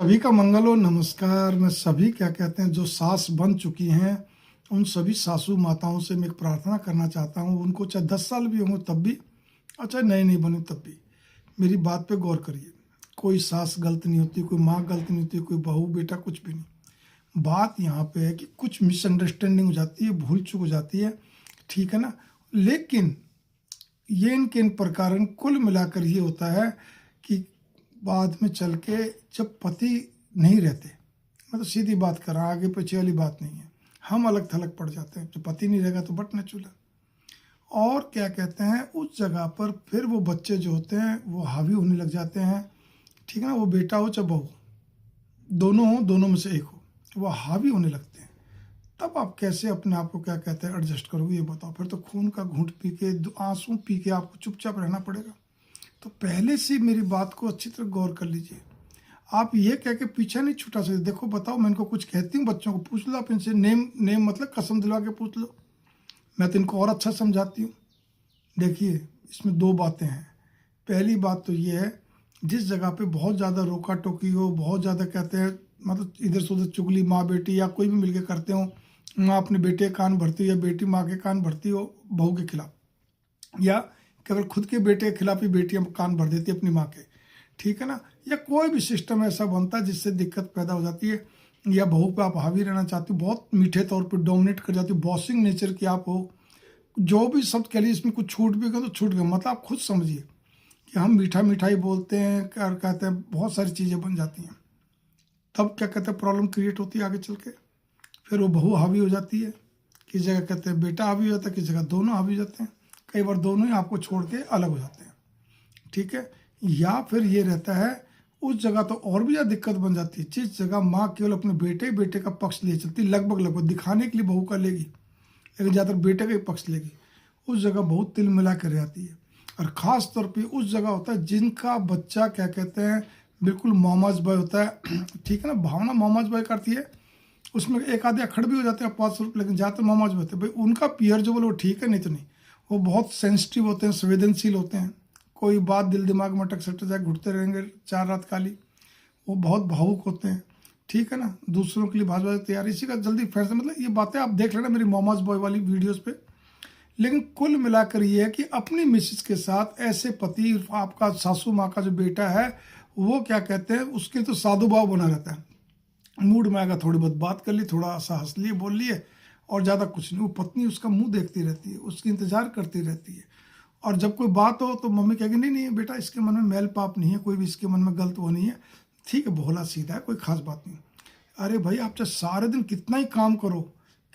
सभी का मंगल हो। नमस्कार। मैं सभी क्या कहते हैं जो सास बन चुकी हैं उन सभी सासू माताओं से मैं एक प्रार्थना करना चाहता हूँ। उनको चाहे 10 साल भी होंगे तब भी, और चाहे नई नहीं बनी तब भी, मेरी बात पे गौर करिए। कोई सास गलत नहीं होती, कोई माँ गलत नहीं होती, कोई बहू बेटा कुछ भी नहीं। बात यहाँ पे है कि कुछ मिसअंडरस्टैंडिंग हो जाती है, भूल चूक हो जाती है, ठीक है ना। लेकिन ये इनके इन प्रकार कुल मिलाकर ये होता है कि बाद में चल के जब पति नहीं रहते, मैं तो सीधी बात कर रहा हूँ, आगे पीछे वाली बात नहीं है, हम अलग थलग पड़ जाते हैं। जब पति नहीं रहेगा तो बटना चूल्हा। और क्या कहते हैं उस जगह पर फिर वो बच्चे जो होते हैं वो हावी होने लग जाते हैं, ठीक है ना। वो बेटा हो चाहे बहू, दोनों हो, दोनों में से एक हो, वो हावी होने लगते हैं। तब आप कैसे अपने आप को क्या कहते हैं एडजस्ट करोगे, ये बताओ। फिर तो खून का घूंट पी के, आंसू पी के आपको चुपचाप रहना पड़ेगा। तो पहले से मेरी बात को अच्छी तरह गौर कर लीजिए। आप ये कह के पीछे नहीं छुटा सकते। देखो बताओ, मैं इनको कुछ कहती हूँ, बच्चों को पूछ लो आप इनसे, नेम नेम मतलब कसम दिलवा के पूछ लो, मैं तो इनको और अच्छा समझाती हूँ। देखिए, इसमें दो बातें हैं। पहली बात तो ये है, जिस जगह पे बहुत ज़्यादा रोका टोकी हो, बहुत ज़्यादा कहते हैं मतलब इधर से उधर चुगली, माँ बेटी या कोई भी मिलके करते हो, माँ अपने बेटे के कान भरती हो या बेटी माँ के कान भरती हो बहू के खिलाफ, या केवल खुद के बेटे के खिलाफ ही बेटियां कान भर देती है अपनी माँ के, ठीक है ना। या कोई भी सिस्टम ऐसा बनता है जिससे दिक्कत पैदा हो जाती है, या बहू पे आप हावी रहना चाहती हो, बहुत मीठे तौर पे डोमिनेट कर जाती हो, बॉसिंग नेचर की आप हो, जो भी शब्द कह लीजिए, इसमें कुछ छूट भी गया तो छूट गया, मतलब आप खुद समझिए कि हम मीठा मीठा ही बोलते हैं और कहते हैं, बहुत सारी चीज़ें बन जाती हैं। तब क्या कहते हैं प्रॉब्लम क्रिएट होती है आगे चल के। फिर वो बहू हावी हो जाती है, किस जगह कहते हैं बेटा हावी हो जाता है, किस जगह दोनों हावी हो जाते हैं, कई बार दोनों ही आपको छोड़ के अलग हो जाते हैं, ठीक है। या फिर ये रहता है उस जगह तो और भी ज़्यादा दिक्कत बन जाती है, जिस जगह माँ केवल अपने बेटे का पक्ष लिए चलती, लगभग लगभग दिखाने के लिए बहू का लेगी, लेकिन ज़्यादातर बेटे का ही पक्ष लेगी, उस जगह बहुत तिल मिला कर आती है। और ख़ास तौर पे उस जगह होता है जिनका बच्चा क्या कहते हैं बिल्कुल मोमाज बॉय होता है, ठीक है ना। भावना मोमाज बॉय करती है, उसमें एक आधे अखड़ भी हो जाते हैं 500 रुपये, लेकिन ज़्यादातर मोमाज बॉय होते हैं। भाई उनका पियर जो बोले वो ठीक है, नहीं तो नहीं। वो बहुत सेंसिटिव होते हैं, संवेदनशील होते हैं, कोई बात दिल दिमाग में अटक सट जाए, घुटते रहेंगे 4 रात काली। वो बहुत भावुक होते हैं, ठीक है ना, दूसरों के लिए भाजपा तैयार, इसी का जल्दी फैसला, मतलब ये बातें आप देख लेना मेरी मोमाज बॉय वाली वीडियोस पे। लेकिन कुल मिलाकर ये है कि अपनी मिसेज के साथ ऐसे पति, आपका सासू माँ का जो बेटा है, वो क्या कहते हैं उसके तो साधु भाव बना रहता है। मूड में आएगा थोड़ी बहुत बात कर ली, थोड़ा सा हंस लिए, बोल लिए, और ज़्यादा कुछ नहीं। वो पत्नी उसका मुंह देखती रहती है, उसकी इंतजार करती रहती है। और जब कोई बात हो तो मम्मी कहेगी नहीं नहीं बेटा, इसके मन में मैल पाप नहीं है, कोई भी इसके मन में गलत वो नहीं है, ठीक है, भोला सीधा है, कोई खास बात नहीं। अरे भाई, आप चाहे सारे दिन कितना ही काम करो,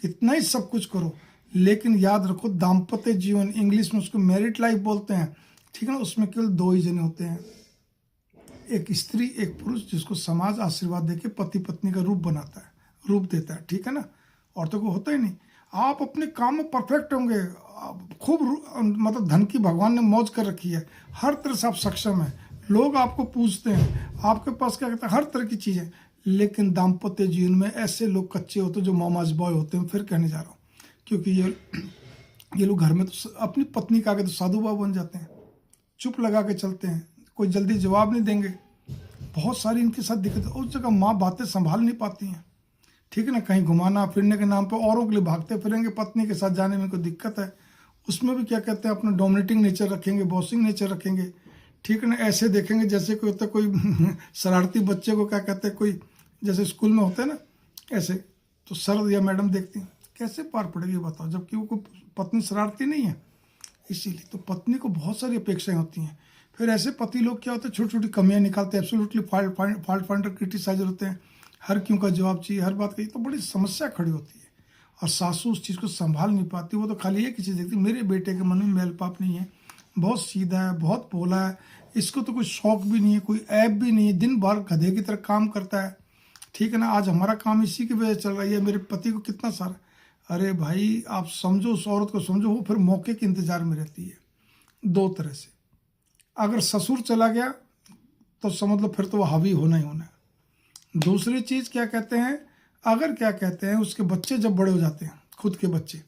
कितना ही सब कुछ करो, लेकिन याद रखो दाम्पत्य जीवन, इंग्लिश में उसको मैरिड लाइफ बोलते हैं, ठीक है ना, उसमें केवल 2 ही जने होते हैं, एक स्त्री एक पुरुष, जिसको समाज आशीर्वाद देके पति पत्नी का रूप बनाता है, रूप देता है, ठीक है ना। औरतों को होता ही नहीं। आप अपने काम में परफेक्ट होंगे, खूब मतलब धन की भगवान ने मौज कर रखी है, हर तरह से आप सक्षम हैं, लोग आपको पूछते हैं, आपके पास क्या कहते हैं हर तरह की चीज़ें। लेकिन दाम्पत्य जीवन में ऐसे लोग कच्चे होते हैं जो मोमाज बॉय होते हैं, फिर कहने जा रहा हूँ, क्योंकि ये लोग घर में तो अपनी पत्नी का आगे तो साधु बाबू बन जाते हैं, चुप लगा के चलते हैं, कोई जल्दी जवाब नहीं देंगे, बहुत सारी इनके साथ दिक्कत। उस जगह माँ बातें संभाल नहीं पाती हैं, ठीक है ना। कहीं घुमाना फिरने के नाम पे औरों के लिए भागते फिरेंगे, पत्नी के साथ जाने में कोई दिक्कत है, उसमें भी क्या कहते हैं अपना डोमिनेटिंग नेचर रखेंगे, बॉसिंग नेचर रखेंगे, ठीक है ना। ऐसे देखेंगे जैसे कोई होता है कोई शरारती बच्चे को क्या कहते हैं, कोई जैसे स्कूल में होता है ना ऐसे, तो सर या मैडम देखती हैं, कैसे पार पड़ेगी बताओ, जबकि वो कोई पत्नी शरारती नहीं है। इसीलिए तो पत्नी को बहुत सारी अपेक्षाएं होती हैं। फिर ऐसे पति लोग क्या होते हैं, छोटी छोटी कमियां निकालते हैं, एब्सोल्युटली फॉल्ट फाइंडर, क्रिटिसाइजर होते हैं, हर क्यों का जवाब चाहिए, हर बात का, तो बड़ी समस्या खड़ी होती है। और सासू उस चीज़ को संभाल नहीं पाती, वो तो खाली एक ही चीज़ देखती, मेरे बेटे के मन में मैल पाप नहीं है, बहुत सीधा है, बहुत भोला है, इसको तो कोई शौक भी नहीं है, कोई ऐप भी नहीं है, दिन भर गधे की तरह काम करता है, ठीक है ना। आज हमारा काम इसी की वजह से चल रहा है, मेरे पति को कितना सारा। अरे भाई, आप समझो, उस औरत को समझो, वो फिर मौके के इंतजार में रहती है। दो तरह से, अगर ससुर चला गया तो समझ लो फिर तो वो हावी होना ही होना है। दूसरी चीज़ क्या कहते हैं, अगर क्या कहते हैं उसके बच्चे जब बड़े हो जाते हैं, खुद के बच्चे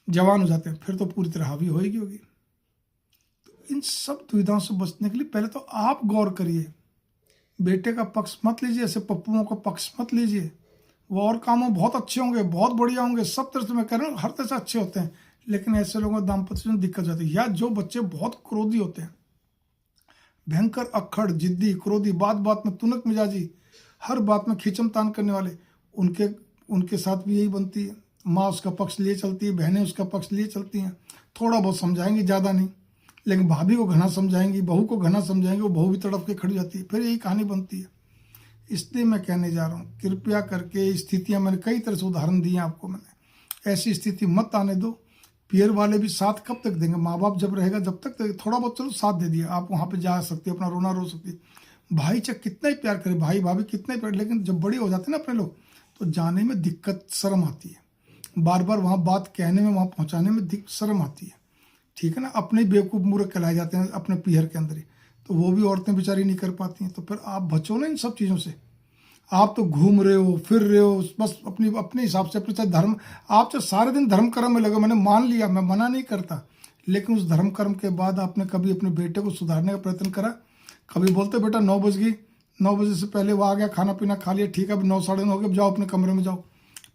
जवान हो जाते हैं, फिर तो पूरी तरह हावी होगी होगी। तो इन सब दुविधाओं से बचने के लिए पहले तो आप गौर करिए, बेटे का पक्ष मत लीजिए, ऐसे पप्पुओं का पक्ष मत लीजिए। वो और कामों में बहुत अच्छे होंगे, बहुत बढ़िया होंगे, सब तरह से मैं कह रहा हूँ, हर तरह से अच्छे होते हैं, लेकिन ऐसे लोगों को दाम्पत्य में दिक्कत जाती है। या जो बच्चे बहुत क्रोधी होते हैं, भयंकर अक्खड़, जिद्दी, क्रोधी, बात बात में तुनक मिजाजी, हर बात में खींचम तान करने वाले, उनके साथ भी यही बनती है। माँ उसका पक्ष लिए चलती है, बहनें उसका पक्ष लिए चलती हैं, थोड़ा बहुत समझाएंगी, ज़्यादा नहीं, लेकिन भाभी को घना समझाएंगी, बहू को घना समझाएंगी, वो बहू भी तड़प के खड़ी जाती है, फिर यही कहानी बनती है। इसलिए मैं कहने जा रहा हूँ, कृपया करके स्थितियाँ, मैंने कई तरह से उदाहरण दिए आपको, मैंने ऐसी स्थिति मत आने दो। पियर वाले भी साथ कब तक देंगे? माँ बाप जब रहेगा जब तक थोड़ा बहुत चलो साथ दे दिया, आप वहाँ पे जा सकते हो, अपना रोना रो सकते हो। भाई चाहे कितना ही प्यार करे, भाई भाभी कितना ही प्यार, लेकिन जब बड़ी हो जाती है ना अपने लोग, तो जाने में दिक्कत, शर्म आती है, बार बार वहाँ बात कहने में, वहाँ पहुँचाने में शर्म आती है, ठीक है ना। अपने बेवकूफ़ मूर्ख कहलाए जाते हैं अपने पियर के अंदर ही, तो वो भी औरतें बेचारी नहीं कर पाती हैं। तो फिर आप बचो ना इन सब चीज़ों से। आप तो घूम रहे हो, फिर रहे हो, बस अपने हिसाब से, अपने चाहे धर्म, आप चाहे सारे दिन धर्म कर्म में लगे, मैंने मान लिया, मैं मना नहीं करता, लेकिन उस धर्म कर्म के बाद आपने कभी अपने बेटे को सुधारने का प्रयत्न करा? कभी बोलते बेटा 9 बज गई, 9 बजे से पहले वो आ गया, खाना पीना खा लिया, ठीक है, अब 9 साढ़े 9 हो गए, जाओ अपने कमरे में जाओ,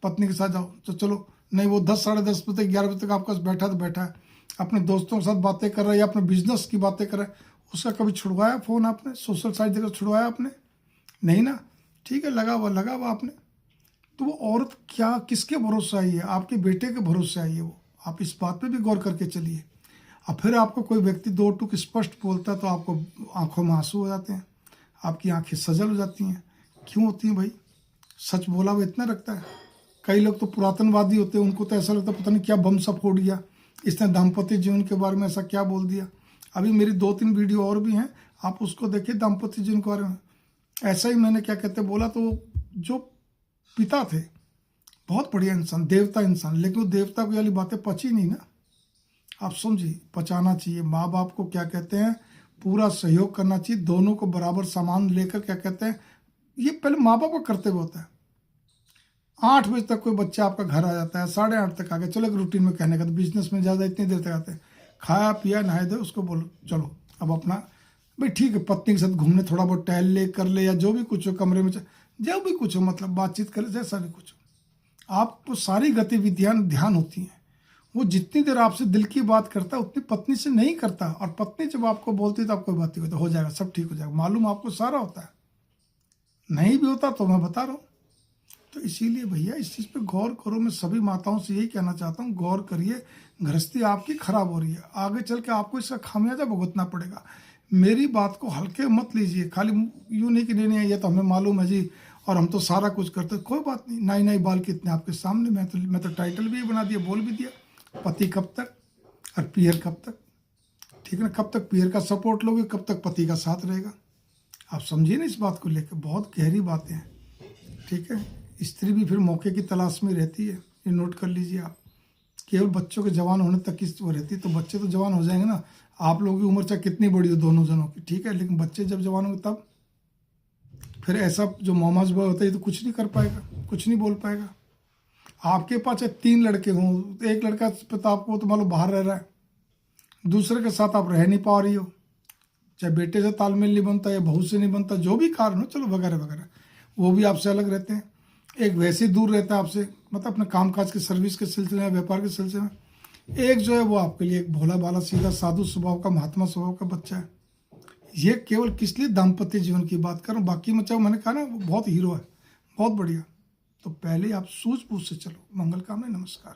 पत्नी के साथ जाओ, तो चलो नहीं, वो 10 साढ़े 10 बजे 11 बजे तक आपके पास बैठा तो बैठा है, अपने दोस्तों के साथ बातें कर रहा है या अपने बिजनेस की बातें कर रहा है, उसका कभी छुड़वाया फ़ोन आपने? सोशल साइट देकर छुड़वाया आपने? नहीं ना, ठीक है, लगा हुआ आपने। तो वो औरत क्या, किसके भरोसे आई है? आपके बेटे के भरोसे आई है वो। आप इस बात पे भी गौर करके चलिए। अब फिर आपको कोई व्यक्ति दो टूक स्पष्ट बोलता है तो आपको आंखों में आंसू हो जाते हैं, आपकी आंखें सजल हो जाती हैं। क्यों होती हैं भाई? सच बोला वो इतना रखता है। कई लोग तो पुरातनवादी होते हैं, उनको तो ऐसा लगता है पता नहीं क्या बम सा फोड़ दिया इसने, दाम्पत्य जीवन के बारे में ऐसा क्या बोल दिया। अभी मेरी 2-3 वीडियो और भी हैं, आप उसको देखिए दाम्पत्य जीवन के बारे में। ऐसा ही मैंने क्या कहते बोला, तो जो पिता थे बहुत बढ़िया इंसान, देवता इंसान, लेकिन वो देवता को वाली बातें पची नहीं ना। आप समझिए, पचाना चाहिए। माँ बाप को क्या कहते हैं, पूरा सहयोग करना चाहिए, दोनों को बराबर सामान लेकर, क्या कहते हैं, ये पहले माँ बाप का कर्तव्य होता है। 8 बजे तक कोई बच्चा आपका घर आ जाता है, 8:30 तक आ गया, चलो एक रूटीन में कहने का, तो बिजनेस में ज़्यादा इतनी देर तक आते हैं, खाया पिया नहाए दे, उसको बोलो चलो अब अपना, भाई ठीक है, पत्नी के साथ घूमने थोड़ा बहुत टहल ले, कर ले, या जो भी कुछ हो, कमरे में जो भी कुछ हो, मतलब बातचीत कर ले, जैसा भी कुछ हो, आपको सारी गतिविधियाँ ध्यान होती हैं। वो जितनी देर आपसे दिल की बात करता है उतनी पत्नी से नहीं करता, और पत्नी जब आपको बोलती है तो आपको बात नहीं, हो जाएगा, सब ठीक हो जाएगा, मालूम आपको सारा होता है। नहीं भी होता तो मैं बता रहा हूँ। तो इसीलिए भैया इस चीज़ पे गौर करो। मैं सभी माताओं से यही कहना चाहता हूँ, गौर करिए। गृहस्थी आपकी खराब हो रही है, आगे चल के आपको इसका खामियाजा भुगतना पड़ेगा। मेरी बात को हल्के मत लीजिए, खाली यूँ नहीं कि नहीं ये तो हमें मालूम है जी और हम तो सारा कुछ करते, कोई बात नहीं। नाई नाई बाल कितने आपके सामने, मैं तो टाइटल भी बना दिया, बोल भी दिया, पति कब तक और पियर कब तक, ठीक है ना। कब तक पियर का सपोर्ट लोगे, कब तक पति का साथ रहेगा। आप समझिए ना इस बात को लेकर, बहुत गहरी बातें हैं, ठीक है। स्त्री भी फिर मौके की तलाश में रहती है, ये नोट कर लीजिए आप। केवल बच्चों के जवान होने तक की वो रहती है, तो बच्चे तो जवान हो जाएंगे ना। आप लोगों की उम्र चाहे कितनी बड़ी हो दोनों जनों की, ठीक है, लेकिन बच्चे जब जवान होंगे तब फिर ऐसा जो मोमाज बॉय होता है तो कुछ नहीं कर पाएगा, कुछ नहीं बोल पाएगा। आपके पास चाहे 3 लड़के हों, एक लड़का पता आपको तो मान लो बाहर रह रहा है, दूसरे के साथ आप रह नहीं पा रही हो, चाहे बेटे से तालमेल नहीं बनता या बहू से नहीं बनता, जो भी कारण हो, चलो वगैरह वगैरह, वो भी आपसे अलग रहते हैं। एक वैसे ही दूर रहता है आपसे, मतलब अपने कामकाज के, सर्विस के सिलसिले में, व्यापार के सिलसिले में। एक जो है वो आपके लिए एक भोला भाला सीधा साधु स्वभाव का, महात्मा स्वभाव का बच्चा है। ये केवल किस लिए, दाम्पत्य जीवन की बात करूं, बाकी में चाहे मैंने कहा ना वो बहुत हीरो है, बहुत बढ़िया। तो पहले आप सूझबूझ से चलो। मंगल कामना, नमस्कार।